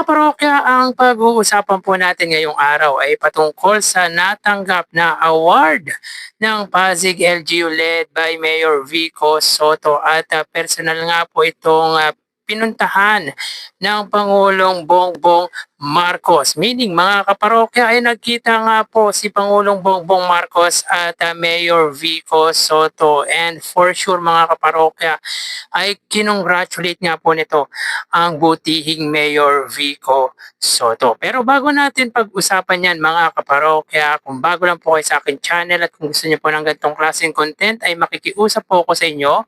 Kaparokya, ang pag-uusapan po natin ngayong araw ay patungkol sa natanggap na award ng Pasig LGU led by Mayor Vico Soto at personal nga po itong pinuntahan ng Pangulong Bongbong Marcos. Meaning mga kaparokya ay nagkita nga po si Pangulong Bongbong Marcos at Mayor Vico Soto, and for sure mga kaparokya ay kinongratulate nga po nito ang butihing Mayor Vico Soto. Pero bago natin pag-usapan yan mga kaparokya, kung bago lang po kayo sa akin channel at kung gusto niyo po ng ganitong klaseng content ay makikiusap po ako sa inyo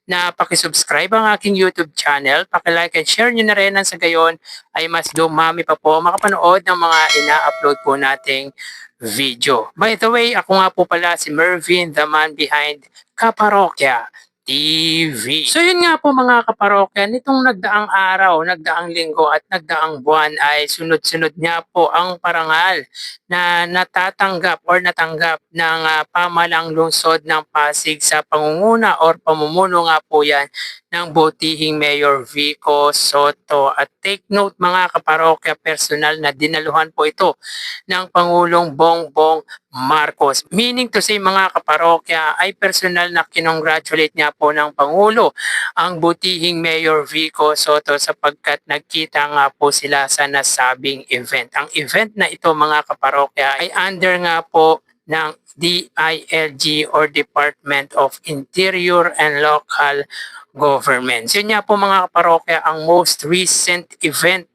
na pakisubscribe ang aking YouTube channel, pakilike and share nyo na rin, nang sa gayon ay mas dumami pa po makapanood ng mga ina-upload po nating video. By the way, ako nga po pala si Mervin, the man behind Kaparokya TV. So yun nga po mga kaparokya, nitong nagdaang araw, nagdaang linggo at nagdaang buwan ay sunod-sunod nga po ang parangal na natatanggap or natanggap ng pamahalang lungsod ng Pasig sa pangunguna or pamumuno nga po yan ng butihing Mayor Vico Soto. At take note mga kaparokya, personal na dinaluhan po ito ng Pangulong Bongbong Marcos. Meaning to say mga kaparokya ay personal na kinongratulate niya po ng Pangulo ang butihing Mayor Vico Soto sapagkat nagkita nga po sila sa nasabing event. Ang event na ito mga kaparokya ay under nga po ng DILG or Department of Interior and Local Government. Yun nga po mga kaparokya ang most recent event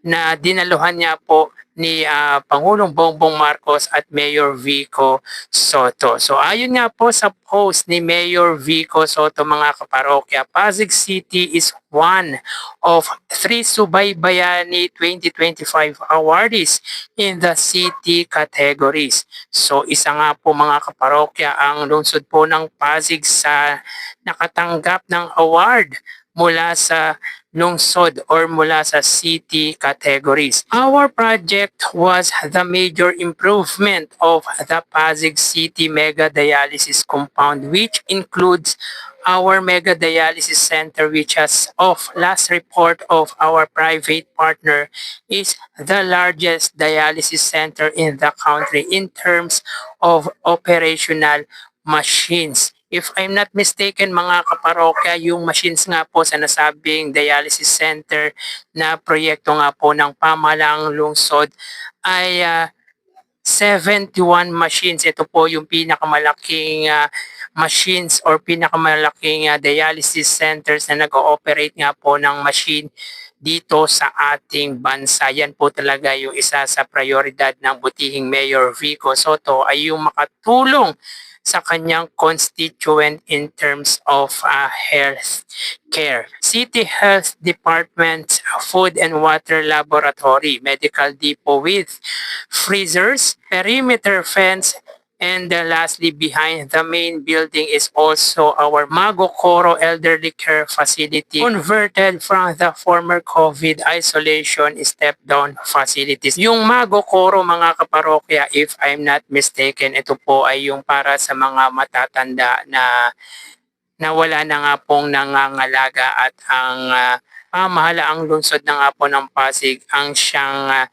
na dinaluhan niya po ni Pangulong Bongbong Marcos at Mayor Vico Soto. So ayon nga po sa post ni Mayor Vico Soto mga kaparokya, Pasig City is one of 3 Subaybayani 2025 awardees in the city categories. So isa nga po mga kaparokya ang lungsod po ng Pasig sa nakatanggap ng award mula sa lungsod or mula sa city categories. Our project was the major improvement of the Pasig City Mega Dialysis Compound, which includes our Mega Dialysis Center, which as of last report of our private partner is the largest dialysis center in the country in terms of operational machines. If I'm not mistaken mga kaparokya, yung machines nga po sa nasabing dialysis center na proyekto nga po ng pamahalang lungsod ay 71 machines. Ito po yung pinakamalaking machines or pinakamalaking dialysis centers na nag-ooperate nga po ng machine dito sa ating bansa. Yan po talaga yung isa sa prioridad ng butihing Mayor Vico Soto ay yung makatulong sa kanyang constituent in terms of health care. City Health Department, Food and Water Laboratory, Medical Depot with freezers, perimeter fence, and lastly, behind the main building is also our Mago Coro Elderly Care Facility, converted from the former COVID isolation step-down facilities. Yung Mago Coro mga kaparokya, if I'm not mistaken, ito po ay yung para sa mga matatanda na wala na nga pong nangangalaga at ang pamahalaang lungsod na nga po ng Pasig ang siyang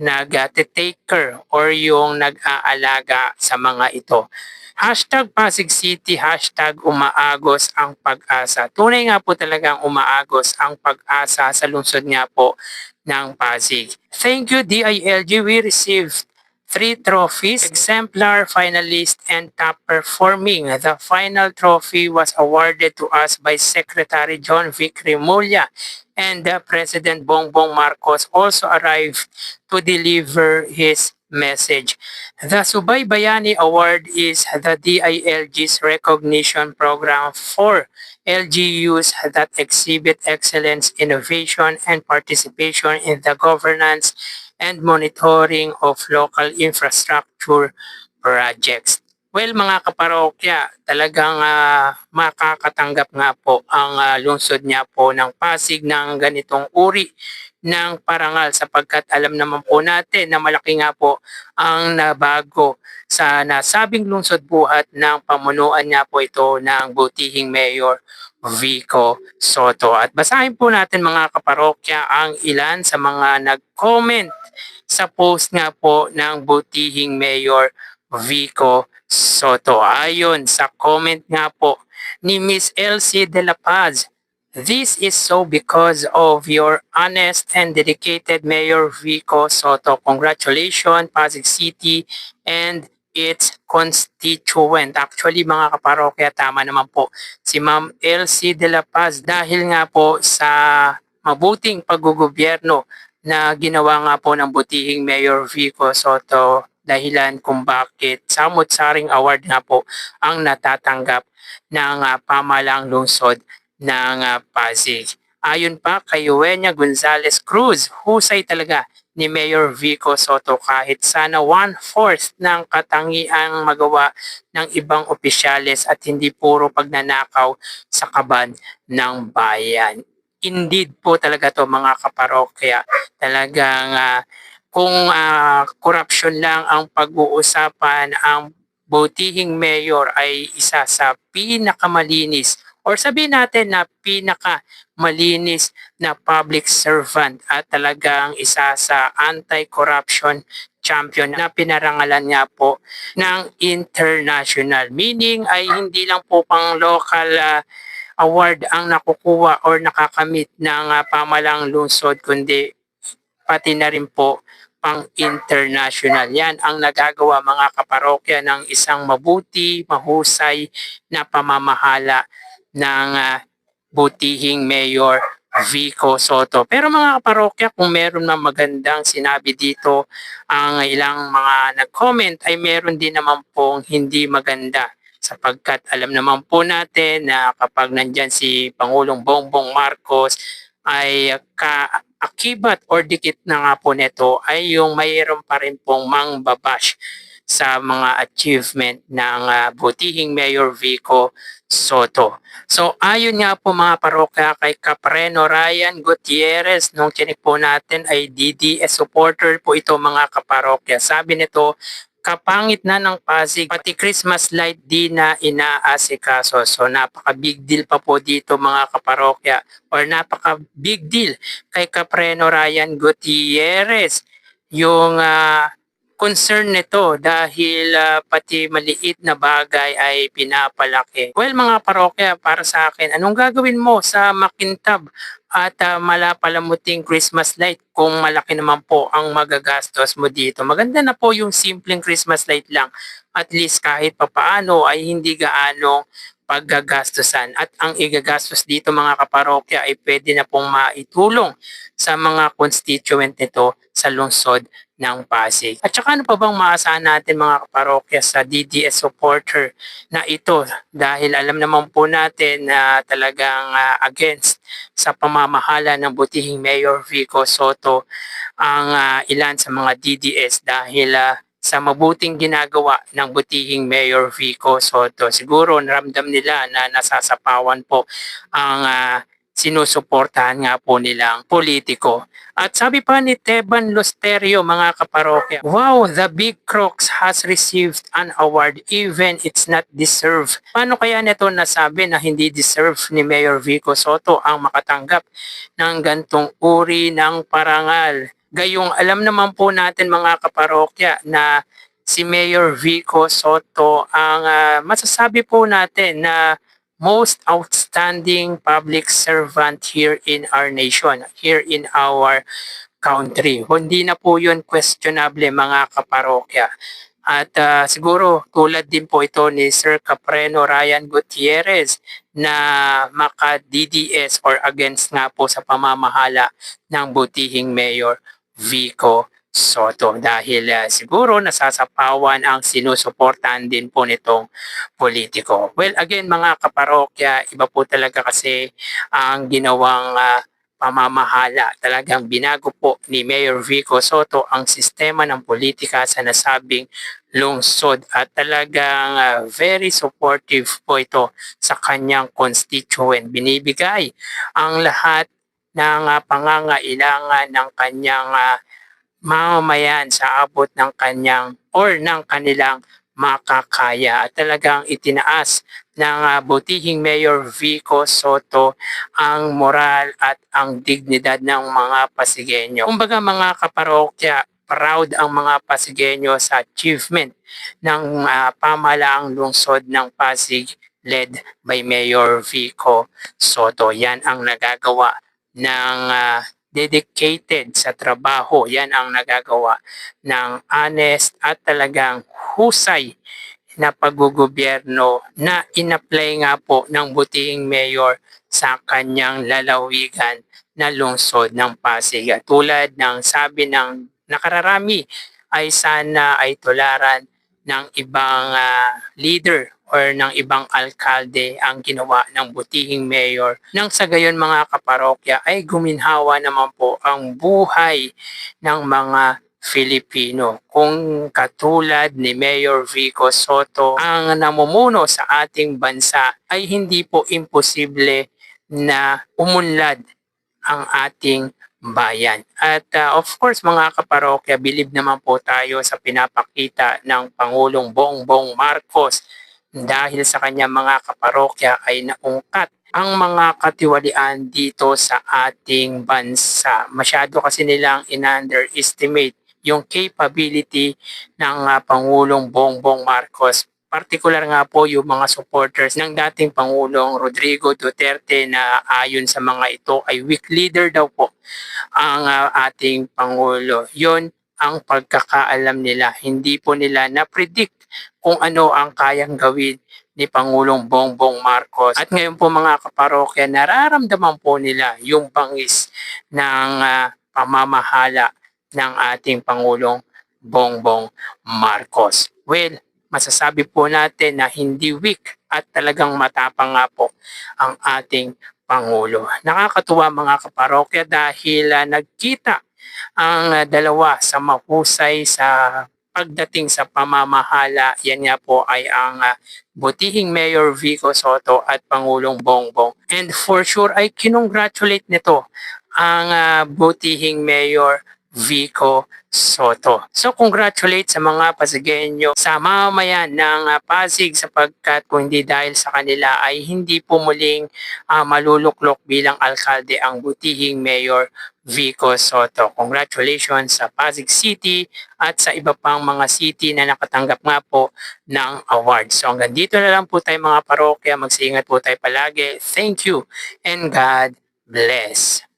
nag-taker or yung nag-aalaga sa mga ito. Hashtag Pasig City, hashtag umaagos ang pag-asa. Tunay nga po talagang umaagos ang pag-asa sa lungsod nga po ng Pasig. Thank you DILG. We received 3 trophies, exemplar, finalist, and top performing. The final trophy was awarded to us by Secretary John Vic Remulla, and President Bongbong Marcos also arrived to deliver his message. The Subaybayani Award is the DILG's recognition program for LGUs that exhibit excellence, innovation, and participation in the governance and monitoring of local infrastructure projects. Well mga kaparokya, talagang makakatanggap nga po ang lungsod niya po ng Pasig ng ganitong uri ng parangal sapagkat alam naman po natin na malaki nga po ang nabago sa nasabing lungsod buhat ng pamunuan niya po ito ng butihing Mayor Vico Soto. At basahin po natin mga kaparokya ang ilan sa mga nag-comment sa post nga po ng butihing Mayor Vico Soto. Ayon sa comment nga po ni Miss Elsie De La Paz, "This is so because of your honest and dedicated Mayor Vico Soto. Congratulations, Pasig City and its constituent." Actually mga kaparokya, tama naman po si Ma'am Elsie De La Paz dahil nga po sa mabuting paggugobyerno na ginawa nga po ng butihing Mayor Vico Soto, dahilan kung bakit samut-saring award nga po ang natatanggap ng pamahalang lungsod ng Pasig. Ayon pa kay Eugenia Gonzalez Cruz, husay talaga ni Mayor Vico Soto, kahit sana 1/4 ng katangiang magawa ng ibang opisyales at hindi puro pagnanakaw sa kaban ng bayan. Indeed po talaga to mga kaparokya, talagang kung korupsyon lang ang pag-uusapan, ang butihing mayor ay isa sa pinakamalinis or sabihin natin na pinakamalinis na public servant at talagang isa sa anti-corruption champion na pinarangalan nga po ng international. Meaning ay hindi lang po pang local award ang nakukuha or nakakamit ng pamalang lungsod, kundi pati na rin po pang international. Yan ang nagagawa mga kaparokya ng isang mabuti, mahusay na pamamahala ng butihing Mayor Vico Soto. Pero mga kaparokya, kung meron na magandang sinabi dito ang ilang mga nag-comment, ay meron din naman pong hindi maganda, sapagkat alam naman po natin na kapag nandyan si Pangulong Bongbong Marcos ay kaakibat or dikit na nga po nito ay yung mayroon pa rin pong mangbabash sa mga achievement ng butihing Mayor Vico Soto. So ayon nga po mga parokya kay Capreno Ryan Gutierrez, nung chinik po natin ay DDS supporter po ito mga kaparokya. Sabi nito, kapangit na ng Pasig, pati Christmas light di na inaasikaso. So napaka big deal pa po dito mga kaparokya, or napaka big deal kay Capreno Ryan Gutierrez yung concern nito dahil pati maliit na bagay ay pinapalaki. Well mga parokya, para sa akin, anong gagawin mo sa makintab at malapalamuting Christmas light kung malaki naman po ang magagastos mo dito? Maganda na po yung simpleng Christmas light lang. At least kahit papaano ay hindi gaano paggagastusan, at ang igagastos dito mga kaparokya ay pwede na pong maitulong sa mga constituent nito sa lungsod ng Pasig. At saka ano pa bang maasahan natin mga kaparokya sa DDS supporter na ito, dahil alam naman po natin na talagang against sa pamamahala ng butihing Mayor Vico Soto ang ilan sa mga DDS dahil sa mabuting ginagawa ng butihing Mayor Vico Soto. Siguro naramdam nila na nasasapawan po ang sinusuportahan nga po nilang politiko. At sabi pa ni Teban Losterio mga kaparokya, "Wow, the Big Crocs has received an award even it's not deserved." Paano kaya nito nasabi na hindi deserve ni Mayor Vico Soto ang makatanggap ng gantong uri ng parangal? Gayong alam naman po natin mga kaparokya na si Mayor Vico Soto ang masasabi po natin na most outstanding public servant here in our nation, here in our country. Hindi na po yun questionable mga kaparokya. At siguro tulad din po ito ni Sir Capreno Ryan Gutierrez na maka-DDS or against nga po sa pamamahala ng butihing Mayor Vico Soto, dahil siguro nasasapawan ang sinusuportahan din po nitong politiko. Well again mga kaparokya, iba po talaga kasi ang ginawang pamamahala. Talagang binago po ni Mayor Vico Soto ang sistema ng politika sa nasabing lungsod, at talagang very supportive po ito sa kanyang constituent. Binibigay ang lahat ng pangangailangan ng kanyang mamamayan sa abot ng kanyang or ng kanilang makakaya at talagang itinaas ng butihing Mayor Vico Soto ang moral at ang dignidad ng mga Pasigueño. Kumbaga mga kaparokya, proud ang mga Pasigueño sa achievement ng pamahalaang lungsod ng Pasig led by Mayor Vico Soto. Yan ang nagagawa ng dedicated sa trabaho. Yan ang nagagawa ng honest at talagang husay na paggugobyerno na inapply nga po ng butihing mayor sa kanyang lalawigan na lungsod ng Pasig. At tulad ng sabi ng nakararami ay sana ay tularan ng ibang leader or ng ibang alkalde ang ginawa ng butihing mayor nang sa gayon mga kaparokya ay guminhawa naman po ang buhay ng mga Filipino. Kung katulad ni Mayor Vico Soto ang namumuno sa ating bansa ay hindi po imposible na umunlad ang ating bayan. At of course mga kaparokya, believe naman po tayo sa pinapakita ng Pangulong Bongbong Marcos dahil sa kanya mga kaparokya ay naungkat ang mga katiwalian dito sa ating bansa. Masyado kasi nilang in-underestimate yung capability ng Pangulong Bongbong Marcos. Partikular nga po yung mga supporters ng dating Pangulong Rodrigo Duterte na ayon sa mga ito ay weak leader daw po ang ating Pangulo. Yon ang pagkakaalam nila. Hindi po nila na-predict kung ano ang kayang gawin ni Pangulong Bongbong Marcos. At ngayon po mga kaparokya, nararamdaman po nila yung bangis ng pamamahala ng ating Pangulong Bongbong Marcos. Well, masasabi po natin na hindi weak at talagang matapang nga po ang ating Pangulo. Nakakatuwa mga kaparokya dahil nagkita ang dalawa sa mahusay sa pagdating sa pamamahala. Yan nga po ay ang butihing Mayor Vico Soto at Pangulong Bongbong. And for sure ay kinongratulate nito ang butihing Mayor Vico Soto. So congratulate sa mga Pasigueño, sa mamamayan ng Pasig sapagkat kung hindi dahil sa kanila ay hindi po muling maluluklok bilang alkalde ang butihing Mayor Vico Soto. Congratulations sa Pasig City at sa iba pang mga city na nakatanggap nga po ng award. So hanggang dito na lang po tayo mga parokya. Magsiingat po tayo palagi. Thank you and God bless.